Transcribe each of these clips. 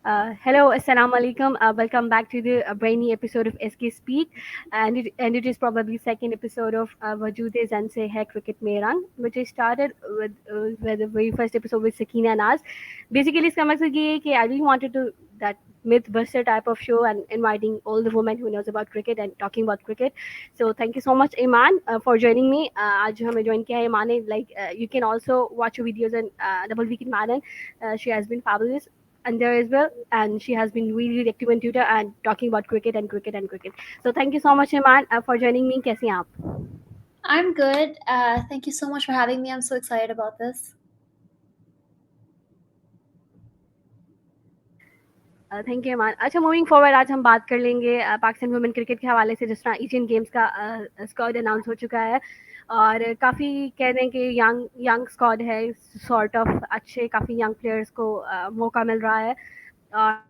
Hello, Assalamu alaikum. Welcome back to the brainy episode of SK Speak, and it is probably second episode of WAJOOD and Say Hai Cricket Mein Rang, which I started with the very first episode with Sakina and Naz. Basically, इसका मकसद ये है कि I really wanted to that mythbuster type of show and inviting all the women who knows about cricket and talking about cricket. So thank you so much, Eman, for joining me. आज हमें join किया है Eman ने. You can also watch her videos on Double Weekend Madden. She has been fabulous and there as well, and she has been really, really active on Twitter and talking about cricket and cricket and cricket. So thank you so much, Eman, for joining me. कैसे हैं आप? I'm good. Thank you so much for having me. I'm so excited about this. Thank you Iman. अच्छा, moving forward आज हम बात कर लेंगे Pakistan women cricket के हवाले से. जिस तरह एशियन गेम्स का स्क्वाड अनाउंस हो चुका है और काफ़ी कह दें कि यंग यंग स्क्वाड है, सॉर्ट ऑफ अच्छे काफ़ी यंग प्लेयर्स को मौका मिल रहा है. और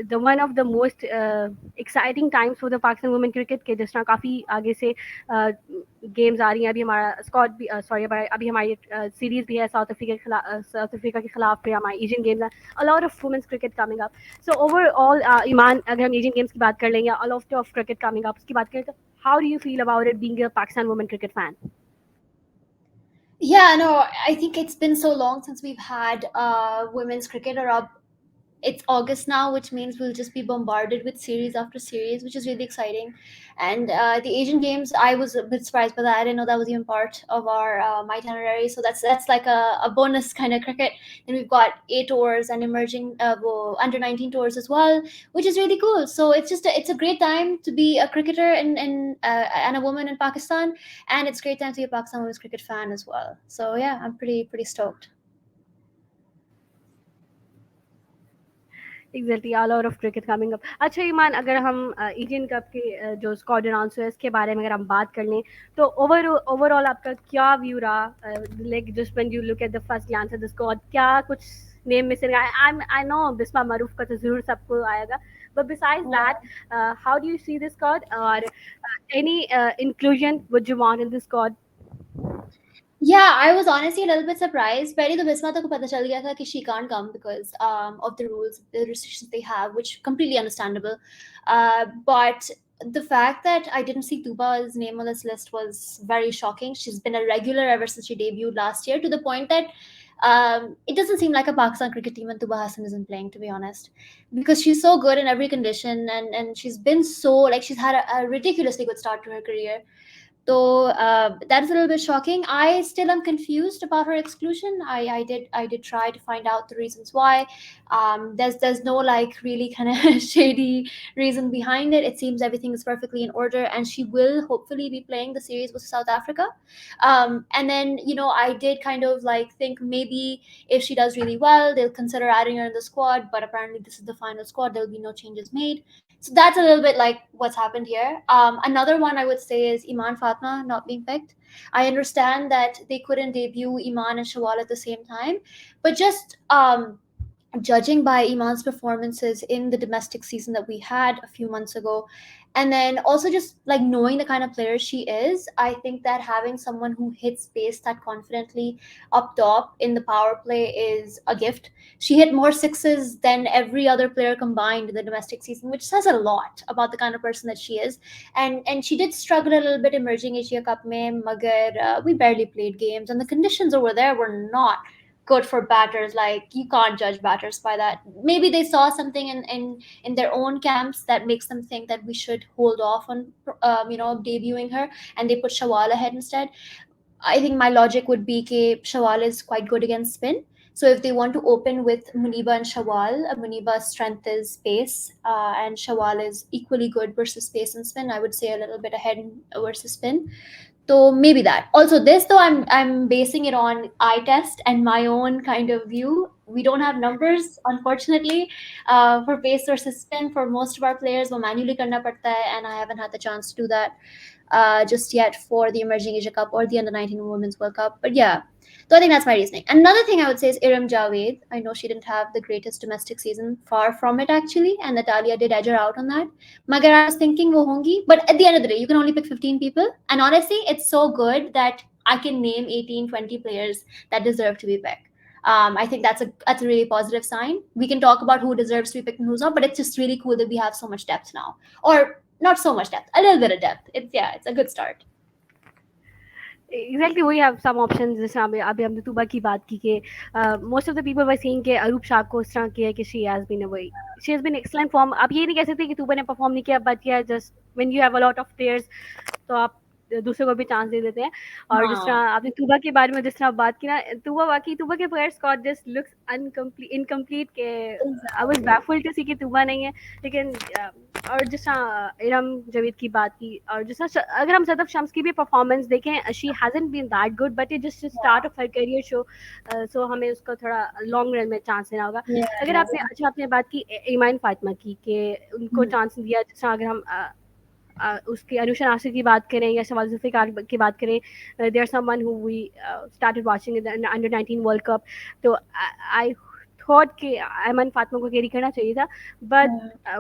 the one of the most exciting times for the Pakistan women cricket के जिस तरह काफ़ी आगे से गेम्स आ रही हैं. अभी हमारा स्कॉट भी सॉरी अभी हमारी सीरीज भी है साउथ अफ्रीका के खिलाफ, फिर हमारे एशियन गेम्स हैं. A lot of women's cricket coming up. So overall Iman, अगर हम एशियन गेम्स की बात कर लें या a lot of cricket coming up उसकी बात करें तो how do you feel about it being a Pakistan women cricket fan? Yeah, no, I think it's been so long since we've had women's cricket, or it's August now, which means we'll just be bombarded with series after series, which is really exciting. And the Asian Games, I was a bit surprised by that. I didn't know that was even part of our my itinerary. So that's like a bonus kind of cricket. Then we've got A tours and emerging under 19 tours as well, which is really cool. So it's a great time to be a cricketer and a woman in Pakistan, and it's a great time to be a Pakistan women's cricket fan as well. So yeah, I'm pretty stoked. Exactly, all out of cricket coming up. अच्छा ईमान, अगर हम Asian cup के जो squad announce हुआ इसके बारे में अगर हम बात कर लें तो ओवरऑल आपका क्या व्यू रहा? Like just when you look at the first glance at the squad, क्या कुछ name missing? I know Bismah Maroof का तो जरूर सबको आएगा, but besides that, how do you see this squad, or any inclusion would you want in this squad? Yeah, I was honestly a little bit surprised. पहले तो बिस्मा को पता चल गया था कि she can't come because of the rules, the restrictions they have, which completely understandable. But the fact that I didn't see Tuba's name on this list was very shocking. She's been a regular ever since she debuted last year, to the point that it doesn't seem like a Pakistan cricket team when Tuba Hassan isn't playing, to be honest, because she's so good in every condition, and she's been so, like, she's had a ridiculously good start to her career. So that is a little bit shocking. I still am confused about her exclusion. I did try to find out the reasons why. There's no like really kind of shady reason behind it. It seems everything is perfectly in order, and she will hopefully be playing the series with South Africa. And then I did kind of like think maybe if she does really well, they'll consider adding her in the squad. But apparently, this is the final squad. There'll be no changes made. So that's a little bit like what's happened here. Another one I would say is Eman Fatma not being picked. I understand that they couldn't debut Eman and Shawal at the same time, but just judging by Iman's performances in the domestic season that we had a few months ago, and then also just like knowing the kind of player she is, I think that having someone who hits pace that confidently up top in the power play is a gift. She hit more sixes than every other player combined in the domestic season, which says a lot about the kind of person that she is. And she did struggle a little bit emerging Asia Cup mein, magar we barely played games, and the conditions over there were not good for batters. Like, you can't judge batters by that. Maybe they saw something in their own camps that makes them think that we should hold off on debuting her, and they put Shawal ahead instead. I think my logic would be that Shawal is quite good against spin. So if they want to open with Muniba and Shawal, Muniba's strength is pace, and Shawal is equally good versus pace and spin. I would say a little bit ahead versus spin. So maybe that. Also, this though, I'm basing it on eye test and my own kind of view. We don't have numbers, unfortunately, for pace versus spin for most of our players. वो manually करना पड़ता है, and I haven't had the chance to do that just yet for the Emerging Asia Cup or the Under 19 Women's World Cup. But yeah, so I think that's my reasoning. Another thing I would say is Iram Javed. I know she didn't have the greatest domestic season, far from it actually, and Natalia did edge her out on that. Magar, I was thinking wo hongi, but at the end of the day, you can only pick 15 people, and honestly, it's so good that I can name 18, 20 players that deserve to be picked. I think that's a really positive sign. We can talk about who deserves to be picked and who's not, but it's just really cool that we have so much depth now, or not so much depth, a little bit of depth. It's a good start. Exactly वही have some options जैसे अभी अभी हमने तुबा की बात की कि most of the people were saying कि अरूप शाह को इस तरह किया है कि she has been excellent form. आप ये नहीं कह सकते कि तुबा ने परफॉर्म नहीं किया, बट या just when you have a lot of players तो आप दूसरे को भी चांस दे देते हैं. और जिस तरह हाँ, आपने तुबा के बारे में जिस तरह बात की ना, तुबा के player squad just looks incomplete के I was exactly. Baffled to see कि तुबा नहीं है. लेकिन और जिस तरह इरम जवेद की बात की, और जिस तरह अगर हम सदफ शम्स की भी परफॉर्मेंस देखें, she hasn't been that good, but it just start off her career show. So हमें उसको थोड़ा लॉन्ग रन में चांस देना होगा. अगर आपने अच्छा आपने बात की ईमान फातिमा की कि उनको चांस दिया, जिस तरह अगर हम उसके अनुषा नासिर की बात करें या शमाल जुल्फ़िकार की बात करें, they are someone who we started watching in under 19 world cup. तो आई थॉट कि एमन फातिमा को कैरी करना चाहिए था, बट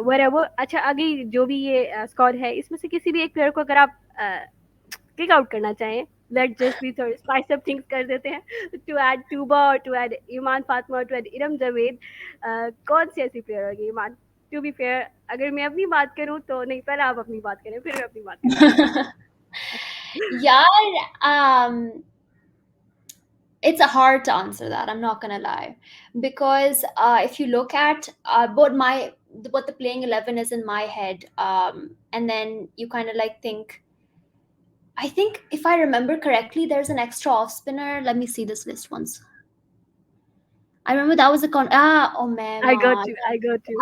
wherever. अच्छा, आगे जो भी ये स्क्वाड है, इसमें से किसी भी एक प्लेयर को अगर आप किक आउट करना चाहें, लेट जस्ट बी थोड़ी स्पाइस अप थिंग्स कर देते हैं, टू ऐड टूबा और टू ऐड ईमान फातिमा और टू ऐड इरम जवेद, कौन सी ऐसी प्लेयर होगी ईमान? टू बी फेयर, अगर मैं अपनी बात करूं तो नहीं, पहले आप अपनी बात करें फिर मैं अपनी बात करूंगी. यार, it's hard to answer that. I'm not gonna lie, because if you look at what the playing 11 is in my head, and then you kind of like think. I think if I remember correctly, there's an extra off spinner. Let me see this list once. I remember that was a oh man, I got man. you, I got you.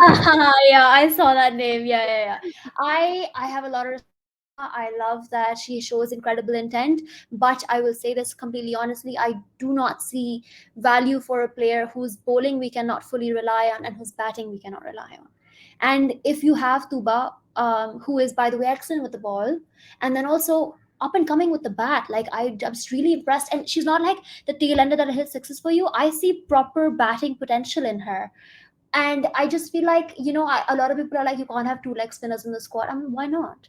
Yeah, I saw that name. Yeah. I have a lot of respect for Fatima. I love that she shows incredible intent, but I will say this completely honestly, I do not see value for a player whose bowling we cannot fully rely on and whose batting we cannot rely on. And if you have Tuba, who is by the way excellent with the ball, and then also up and coming with the bat, like I'm just really impressed. And she's not like the tail ender that hits sixes for you. I see proper batting potential in her. And I just feel like, a lot of people are like, you can't have two leg spinners in the squad. I mean, why not?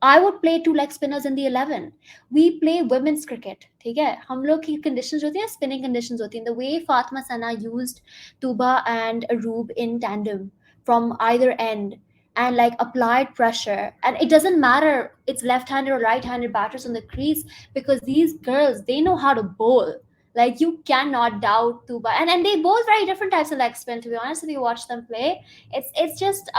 I would play two leg spinners in the 11. We play women's cricket. ठीक है, हम लोग की conditions होती हैं, spinning conditions होती हैं. The way Fatima Sana used Tuba and Arub in tandem from either end and like applied pressure, and it doesn't matter it's left-handed or right-handed batters on the crease, because these girls, they know how to bowl. Like, you cannot doubt Tuba, and they both very different types of leg spin. To be honest, if you watch them play, it's just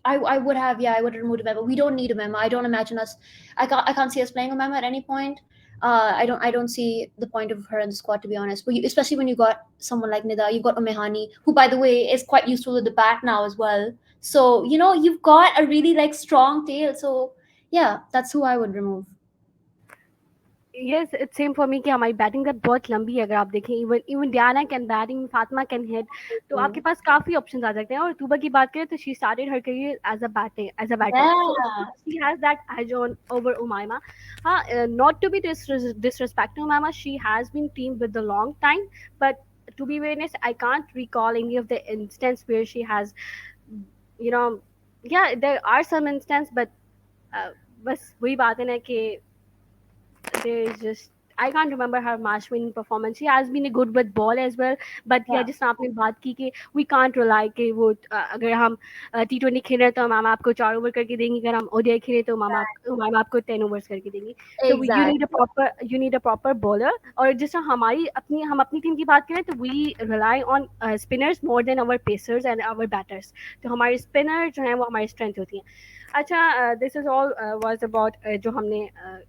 I would have, yeah, I would remove Mema. We don't need a Mema. I don't imagine us. I can't see us playing a Mema at any point. I don't see the point of her in the squad, to be honest. But especially when you got someone like Nida, you got Umehani, who by the way is quite useful with the bat now as well. So you've got a really like strong tail. So yeah, that's who I would remove. Yes, it's same for me कि हमारी batting का बहुत लंबी है. अगर आप देखें, even even Diana can batting, Fatima can hit, तो आपके पास काफ़ी ऑप्शंस आ सकते हैं. और तुबा की बात करें तो she started her career as a batter, so Yeah. She has that edge on over Umaima. हाँ, not to be disrespecting Umaima, she has been team with the long time, but to be very honest, I can't recall any of the instance where she has, you know, yeah, there are some instances, but uh, बस वही बात है ना कि there's just I can't remember her match winning performance. She has been a good with ball as well, but yeah, Yeah. जिस आपने बात की कि we can't rely कि वो अगर हम T20 खेल रहे हैं तो मैम आपको 4 ओवर करके देंगी, अगर हम ODI खेले तो मैम आपको 10 ओवर्स करके देंगी. तो Exactly. you need a proper bowler. और जिस तरह हम अपनी टीम की बात करें तो we rely on spinners more than our pacers and our batters. तो हमारे स्पिनर जो हैं वो हमारी स्ट्रेंथ होती हैं. अच्छा, this is all was about जो हमने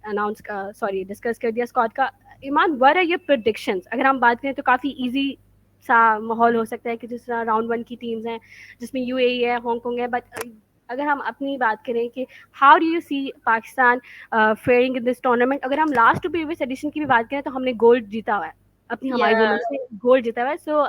अनाउंस सॉरी डिस्कस कर दिया स्क्वाड का. ईमान, व्हाट आर योर प्रेडिक्शंस? अगर हम बात करें तो काफ़ी इजी सा माहौल हो सकता है कि जिस तरह राउंड 1 की टीम्स हैं जिसमें यूएई है, हांगकांग है, बट अगर हम अपनी बात करें कि how do you see Pakistan faring in this tournament? अगर हम लास्ट टू प्रीवियस एडिशन की भी बात करें तो हमने गोल्ड जीता हुआ है, अपनी हमारी Yeah. वुमेन्स ने गोल्ड जीता हुआ है. सो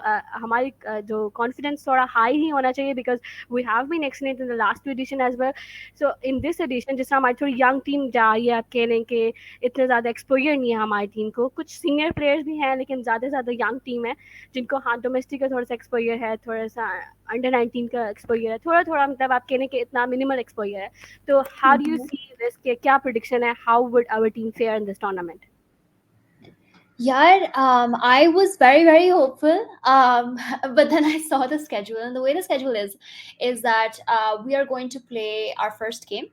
हमारी जो कॉन्फिडेंस थोड़ा हाई ही होना चाहिए, because we have been excellent in the last two edition as well. So in this edition जिस तरह हमारी थोड़ी यंग टीम जा रही है, आप कह रहे हैं कि इतना ज़्यादा एक्सपोजर नहीं है हमारी टीम को, कुछ सीनियर प्लेयर्स भी हैं लेकिन ज़्यादा से ज़्यादा यंग टीम है जिनको हाँ डोमेस्टिक का थोड़ा सा एक्सपोजर है, थोड़ा सा अंडर 19 का एक्सपोजर है, थोड़ा थोड़ा मतलब आप कह रहे हैं कि इतना मिनिमल एक्सपोजर है. तो how do you Mhm. See this, के क्या प्रोडिक्शन है, how would our team fare in this tournament? Yeah, I was very, very hopeful. But then I saw the schedule, and the way the schedule is that we are going to play our first game,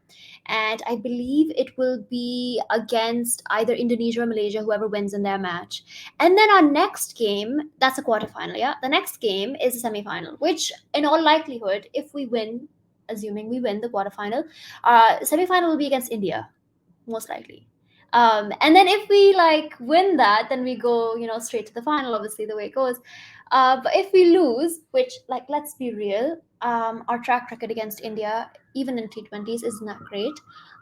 and I believe it will be against either Indonesia or Malaysia, whoever wins in their match. And then our next game, that's a quarterfinal, yeah? The next game is a semifinal, which, in all likelihood, if we win, assuming we win the quarterfinal, semifinal will be against India, most likely. And then if we like win that, then we go, straight to the final, obviously the way it goes. But if we lose, which, like, let's be real, our track record against India, even in T20s, is not great.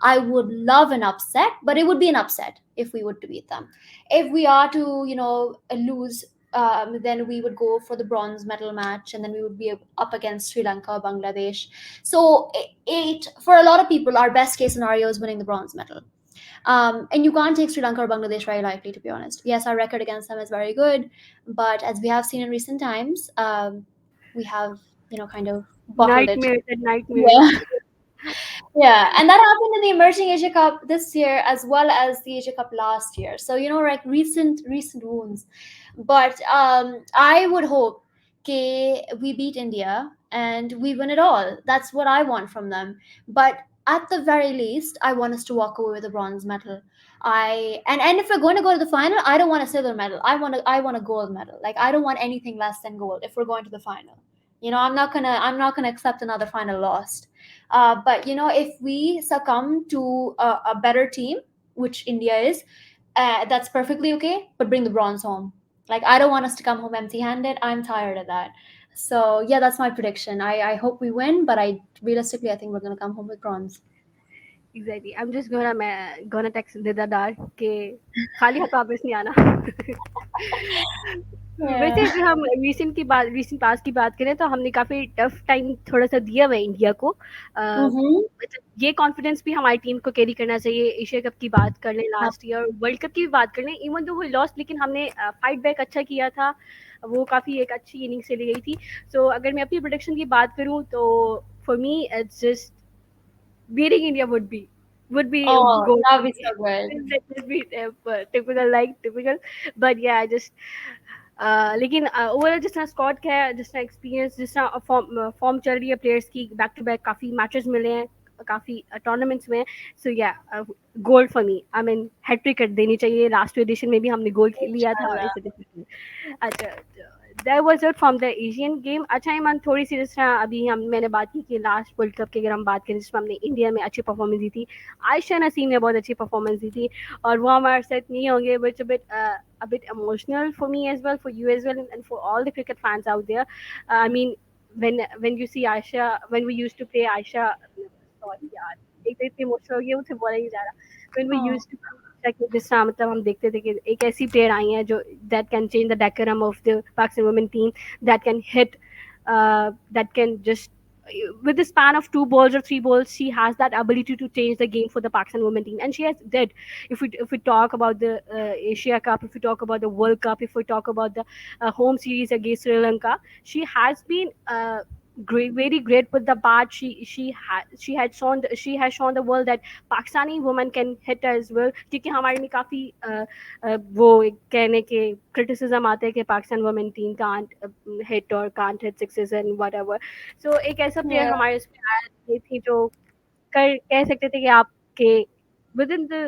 I would love an upset, but it would be an upset if we were to beat them. If we are to, lose, then we would go for the bronze medal match, and then we would be up against Sri Lanka or Bangladesh. So it for a lot of people, our best case scenario is winning the bronze medal. And you can't take Sri Lanka or Bangladesh very lightly, to be honest. Yes, our record against them is very good, but as we have seen in recent times, we have, kind of bottled it. Nightmares and nightmares. Yeah. Yeah, and that happened in the Emerging Asia Cup this year as well as the Asia Cup last year. So like recent wounds. But I would hope we beat India and we win it all. That's what I want from them. But at the very least, I want us to walk away with a bronze medal. And if we're going to go to the final, I don't want a silver medal. I want a gold medal. Like, I don't want anything less than gold if we're going to the final. I'm not gonna accept another final loss. But if we succumb to a better team, which India is, that's perfectly okay. But bring the bronze home. Like, I don't want us to come home empty-handed. I'm tired of that. So yeah, that's my prediction. I hope we win, but I realistically I think we're gonna come home with bronze. Exactly. I'm just gonna text Dida Dar के खाली हाथ वापस नहीं आना. Yeah. वैसे अगर हम recent पास की बात करें तो हमने काफ़ी टफ टाइम थोड़ा-सा दिया हुआ है इंडिया को. Mm-hmm. मतलब ये कॉन्फिडेंस भी हमारी टीम को कैरी करना चाहिए. एशिया कप की बात कर लें लास्ट ईयर, वर्ल्ड कप की भी बात कर लें. इवन दो वी लॉस्ट लेकिन हमने फाइट बैक अच्छा किया था. वो काफ़ी एक अच्छी इनिंग्स चली गई थी. सो अगर मैं अपनी प्रेडिक्शन की बात करूँ तो for me it's just beating India would be Oh, good. that would be so good. That would be typical, like typical. But yeah, I just लेकिन ओवरऑल जिस तरह स्क्वाड का है, जिस तरह एक्सपीरियंस, जिस तरह फॉर्म चल रही है प्लेयर्स की, बैक टू बैक काफ़ी मैचेस मिले हैं, काफ़ी टूर्नामेंट्स में. So yeah gold for me. I mean hattrick कर देनी चाहिए. लास्ट एडिशन में भी हमने गोल्ड लिया था Inshallah. इस एडिशन में. अच्छा, that was it from the Asian game. अच्छा ईमान, थोड़ी सी जिस तरह अभी मैंने बात की कि लास्ट वर्ल्ड कप की अगर हम बात करें जिसमें हमने इंडिया में अच्छी परफॉर्मेंस दी थी, आयशा नसीम ने बहुत अच्छी परफॉर्मेंस दी थी और वो हमारे साथ नहीं होंगे, which a bit emotional for me as well, for you as well, and for all the cricket fans out there. I mean, when you see Aisha, when we used to play Aisha, sorry यार, एक तो इतनी emotional हो गई है, मुझसे बोला ही नहीं जा रहा. When we Oh, used to play Aisha, जिस तरह मतलब हम देखते थे कि एक ऐसी प्लेयर आई हैं जो that can change the decorum of the Pakistan women team, that can hit, that can just with the span of two balls or three balls, she has that ability to change the game for the Pakistan women team, and she has did. If we talk about the Asia Cup, if we talk about the World Cup, if we talk about the home series against Sri Lanka, she has been great, very great with the bat. She has shown the world that Pakistani woman can hit as well. क्योंकि हमारे में काफ़ी वो एक कहने के criticism आते हैं कि Pakistan women team can't hit or can't hit sixes and whatever. So एक ऐसा प्लेयर yeah, हमारे उसमें आया थी जो कह सकते थे कि आपके within the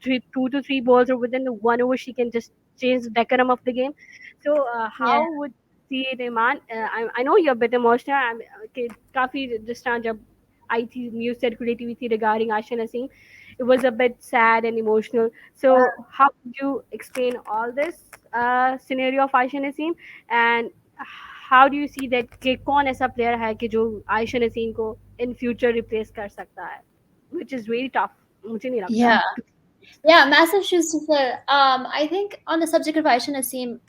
2 to 3 balls or within the 1 over she can just change the decorum of the game. So yeah, how would see it, Eman? I know you're a bit emotional. कि काफी जिस तरह जब आई थी न्यूज सर्कुलेट हुई थी regarding Ayesha Naseem, it was a bit sad and emotional. So yeah. how would you explain all this scenario of Ayesha Naseem, and how do you see that कि कौन ऐसा player है कि जो Ayesha Naseem को in future replace कर सकता है, which is very tough. मुझे नहीं लगता. Yeah. Yeah, massive shoes to fill. I think on the subject of Aisha Naseem,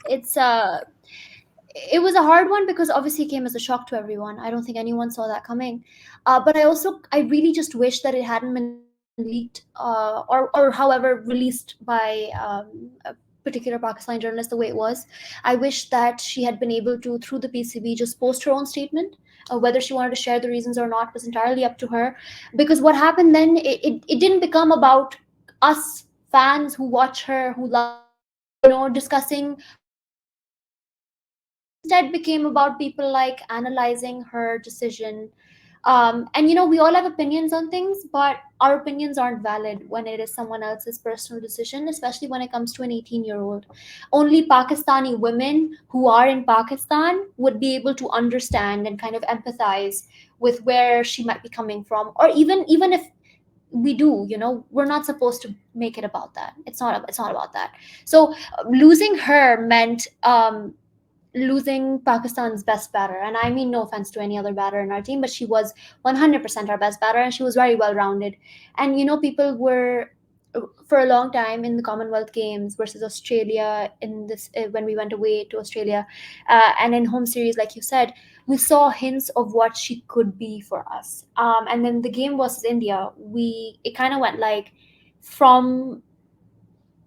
it was a hard one because obviously it came as a shock to everyone. I don't think anyone saw that coming. But I really just wish that it hadn't been leaked, or however released by a particular Pakistani journalist the way it was. I wish that she had been able to, through the PCB, just post her own statement. Whether she wanted to share the reasons or not was entirely up to her. Because what happened then, it didn't become about us fans who watch her, who love her, discussing what she should do or not do. It instead became about people like analyzing her decision. And we all have opinions on things, but our opinions aren't valid when it is someone else's personal decision, especially when it comes to an 18-year-old. Only Pakistani women who are in Pakistan would be able to understand and kind of empathize with where she might be coming from, or even if we do, we're not supposed to make it about that. It's not about that. So losing her meant losing Pakistan's best batter. And I mean, no offense to any other batter in our team, but she was 100% our best batter, and she was very well rounded. And people were, for a long time, in the Commonwealth Games versus Australia, in this when we went away to Australia, and in home series, like you said, we saw hints of what she could be for us. And then the game versus India, we it kind of went like, from,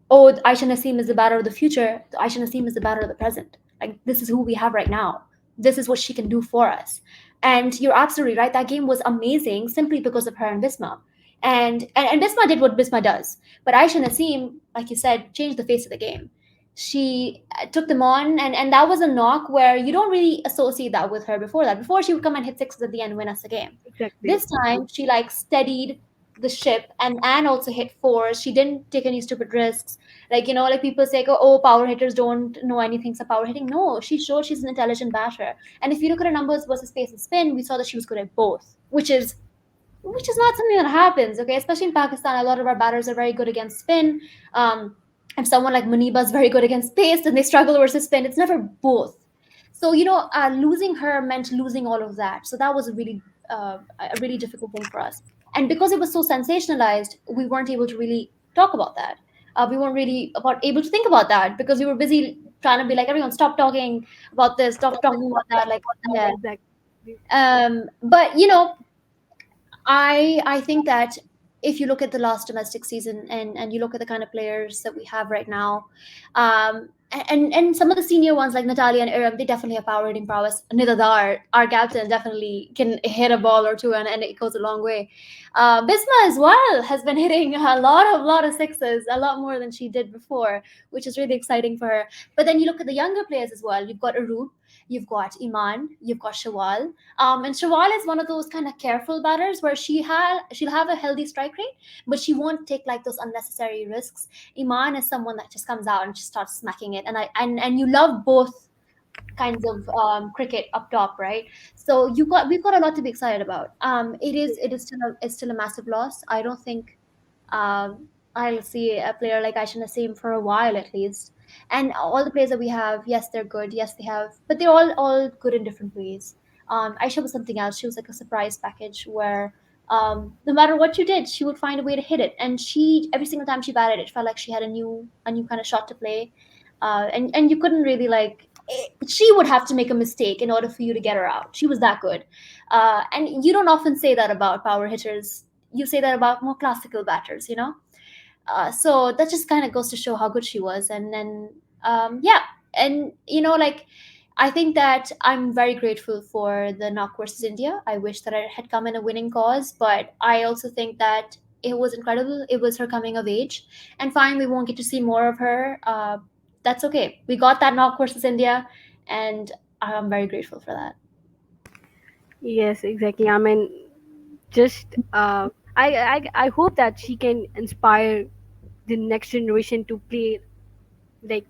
oh, Aisha Naseem is the batter of the future, Aisha Naseem is the batter of the present. Like, this is who we have right now. This is what she can do for us. And you're absolutely right. That game was amazing simply because of her and Bisma. And Bisma did what Bisma does. But Aisha Naseem, like you said, changed the face of the game. She took them on, and that was a knock where you don't really associate that with her before that. Before, she would come and hit sixes at the end and win us the game. Exactly. This time, she like steadied the ship and also hit fours. She didn't take any stupid risks. Like, like people say, oh, power hitters don't know anything about power hitting. No, she showed she's an intelligent batter. And if you look at her numbers versus pace and spin, we saw that she was good at both, which is not something that happens, okay? Especially in Pakistan, a lot of our batters are very good against spin. Um, if someone like Muniba is very good against pace and they struggle versus spin, it's never both. So losing her meant losing all of that. So that was a really difficult thing for us. And because it was so sensationalized, we weren't able to really talk about that. We weren't really able to think about that because we were busy trying to be like, everyone, stop talking about this, stop talking about that. Like, yeah. Exactly. But I think that if you look at the last domestic season, and you look at the kind of players that we have right now, and some of the senior ones like Natalia and Iram, they definitely have power hitting prowess. Nidadar, our captain, definitely can hit a ball or two, and it goes a long way. Bisma as well has been hitting a lot of sixes, a lot more than she did before, which is really exciting for her. But then you look at the younger players as well. You've got Arup, you've got Eman, you've got Shawal, and Shawal is one of those kind of careful batters where she'll have a healthy strike rate, but she won't take like those unnecessary risks. Iman is someone that just comes out and just starts smacking it, and you love both kinds of cricket up top, right? So we've got a lot to be excited about. It is still a massive loss. I don't think I'll see a player like Aisha Naseem for a while at least. And all the players that we have, yes, they're good. Yes, they have, but they're all good in different ways. Aisha was something else. She was like a surprise package where no matter what you did, she would find a way to hit it. And she every single time she batted, it felt like she had a new kind of shot to play. And you couldn't really like. She would have to make a mistake in order for you to get her out. She was that good, and you don't often say that about power hitters. You say that about more classical batters. So that just kind of goes to show how good she was. And then yeah, and like, I think that I'm very grateful for the knock versus India. I wish that it had come in a winning cause, but I also think that it was incredible. It was her coming of age, and fine, we won't get to see more of her. That's okay. We got that knock versus India, and I'm very grateful for that. Yes, exactly. I mean, just I hope that she can inspire the next generation to play like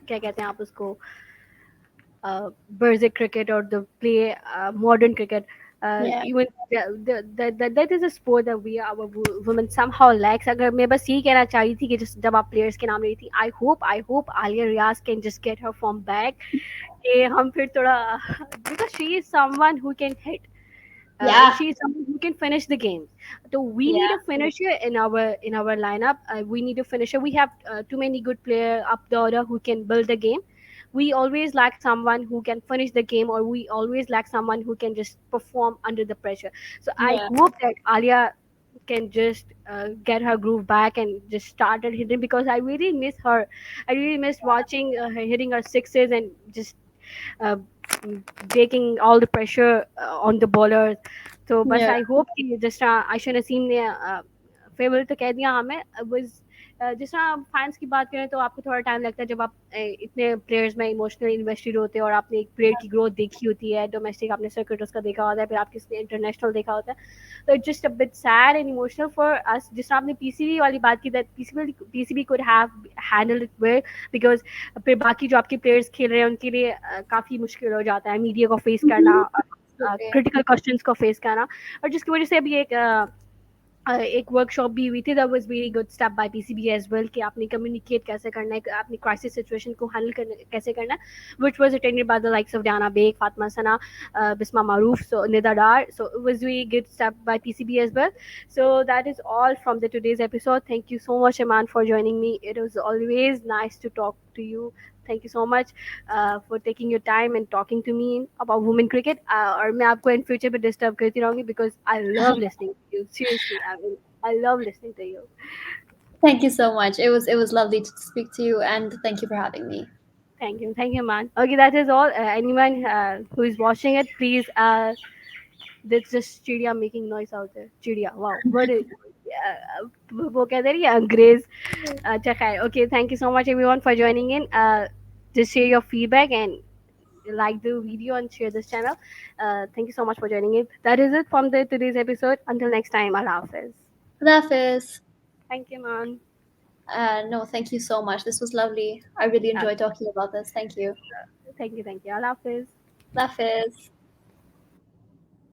क्या कहते हैं आप उसको basic cricket or the play modern cricket. Yeah, Even that is a sport that we our women somehow lacks. अगर मैं बस यही कहना चाह रही थी कि जब आप players के नाम ले रही थी, I hope Alia Riaz can just get her form back. कि हम फिर थोड़ा because she is someone who can hit. And yeah, she's someone who can finish the game. So we need yeah, a finisher in our lineup. We need a finisher. We have too many good players up the order who can build the game. We always lack someone who can finish the game, or we always lack someone who can just perform under the pressure. So I yeah, hope that Alia can just get her groove back and just started hitting, because I really miss her. I really miss watching her hitting her sixes and just uh, taking all the pressure on the bowlers. तो बस yeah, I hope कि जिस तरह आयशा नसीम ने favourite तो कह दिया हमें, was जिस तरह आप फैंस की बात करें तो आपको थोड़ा टाइम लगता है जब आप इतने प्लेयर्स में इमोशनली इन्वेस्टेड होते हो और आपने एक प्लेयर की ग्रोथ देखी होती है, डोमेस्टिक आपने सर्किट उसका देखा होता है, फिर आप किसी ने इंटरनेशनल देखा होता है, तो it's just a bit sad and emotional for us. जिस तरह आपने पीसीबी वाली बात की, that PCB could have handle it well, because फिर बाकी जो आपके प्लेयर्स खेल रहे हैं उनके लिए काफ़ी मुश्किल हो जाता है मीडिया को फेस करना, Absolutely. क्रिटिकल क्वेश्चंस को फेस करना. और जिसकी वजह से अभी एक वर्कशॉप भी हुई थी, that was very good step by PCB as well, कि आपने कम्युनिकेट कैसे करना है, आपने क्राइसिस सिचुएशन को हैंडल करने कैसे करना है, which was attended by the likes of Diana Baig, Fatima Sana, Bisma Maroof, so Nida Dar. So it was really good step by PCB as well. So that is all from the today's episode. Thank you so much, Eman, for joining me. It was always nice to talk to you. Thank you so much for taking your time and talking to me about women cricket. और मैं आपको in future भी disturb करती रहूँगी because I love listening to you. Seriously, I mean, I love listening to you. Thank you so much. It was lovely to speak to you, and thank you for having me. Thank you, man. Okay, that is all. Anyone who is watching it, please. That's just चिड़िया making noise out there. चिड़िया, wow. What is? वो कहते रही अंग्रेज. अच्छा खैर. Okay, thank you so much everyone for joining in. Just share your feedback and like the video and share this channel. Thank you so much for joining in. That is it from the today's episode. Until next time, Allah Hafiz. Hafiz. Thank you, man. No, thank you so much. This was lovely. I really Uh, enjoyed talking about this. Thank you. thank you, thank you. Allah Hafiz. Hafiz.